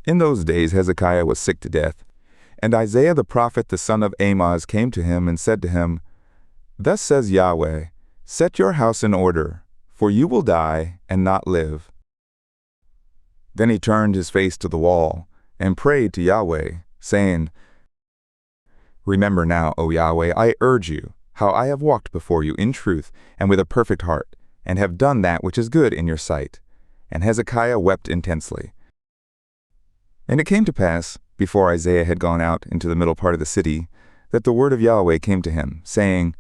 In those days Hezekiah was sick to death, and Isaiah the prophet the son of Amoz came to him and said to him, Thus says Yahweh, Set your house in order, for you will die and not live. Then he turned his face to the wall and prayed to Yahweh, saying, Remember now, O Yahweh, I urge you, how I have walked before you in truth and with a perfect heart, and have done that which is good in your sight. And Hezekiah wept intensely. And it came to pass, before Isaiah had gone out into the middle part of the city, that the word of Yahweh came to him, saying,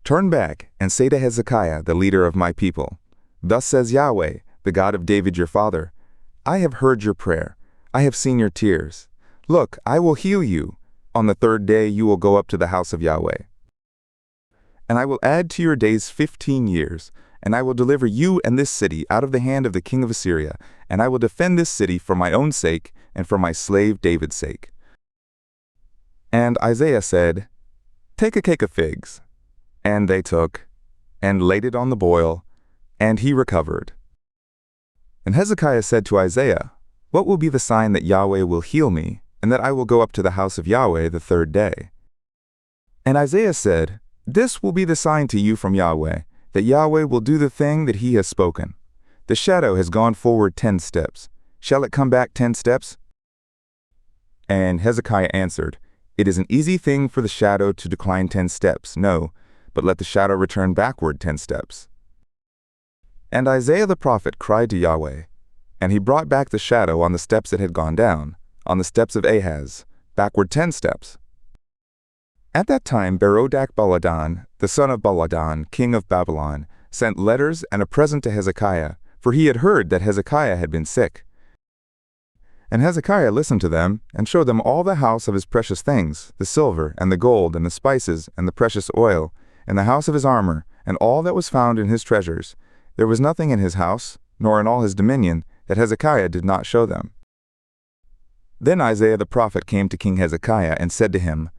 Turn back and say to Hezekiah, the leader of my people, Thus says Yahweh, the God of David your father, I have heard your prayer, I have seen your tears. Look, I will heal you. On the third day you will go up to the house of Yahweh. And I will add to your days 15 years, and I will deliver you and this city out of the hand of the king of Assyria, and I will defend this city for my own sake and for my slave David's sake. And Isaiah said, Take a cake of figs. And they took, and laid it on the boil, and he recovered. And Hezekiah said to Isaiah, What will be the sign that Yahweh will heal me, and that I will go up to the house of Yahweh the third day? And Isaiah said, This will be the sign to you from Yahweh, that Yahweh will do the thing that he has spoken. The shadow has gone forward 10 steps. Shall it come back 10 steps? And Hezekiah answered, It is an easy thing for the shadow to decline 10 steps, no, but let the shadow return backward 10 steps. And Isaiah the prophet cried to Yahweh, and he brought back the shadow on the steps it had gone down, on the steps of Ahaz, backward 10 steps. At that time Berodach-Baladan, the son of Baladan, king of Babylon, sent letters and a present to Hezekiah, for he had heard that Hezekiah had been sick. And Hezekiah listened to them, and showed them all the house of his precious things, the silver, and the gold, and the spices, and the precious oil, and the house of his armor, and all that was found in his treasures. There was nothing in his house, nor in all his dominion, that Hezekiah did not show them. Then Isaiah the prophet came to King Hezekiah, and said to him,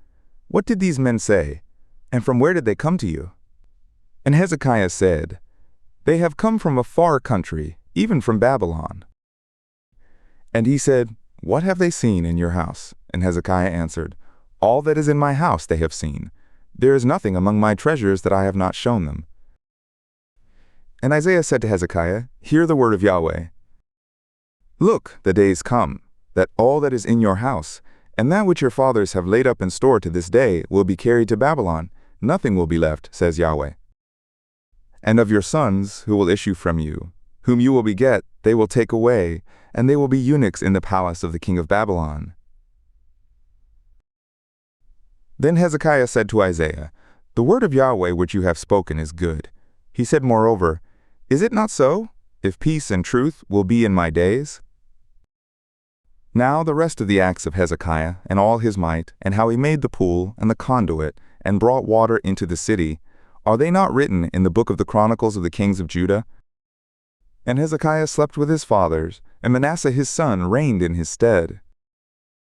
What did these men say? And from where did they come to you? And Hezekiah said, They have come from a far country, even from Babylon. And he said, What have they seen in your house? And Hezekiah answered, All that is in my house they have seen. There is nothing among my treasures that I have not shown them. And Isaiah said to Hezekiah, Hear the word of Yahweh. Look, the days come, that all that is in your house, and that which your fathers have laid up in store to this day, will be carried to Babylon. Nothing will be left, says Yahweh. And of your sons, who will issue from you, whom you will beget, they will take away, and they will be eunuchs in the palace of the king of Babylon. Then Hezekiah said to Isaiah, The word of Yahweh which you have spoken is good. He said moreover, Is it not so, if peace and truth will be in my days? Now the rest of the acts of Hezekiah, and all his might, and how he made the pool, and the conduit, and brought water into the city, are they not written in the book of the Chronicles of the kings of Judah? And Hezekiah slept with his fathers, and Manasseh his son reigned in his stead.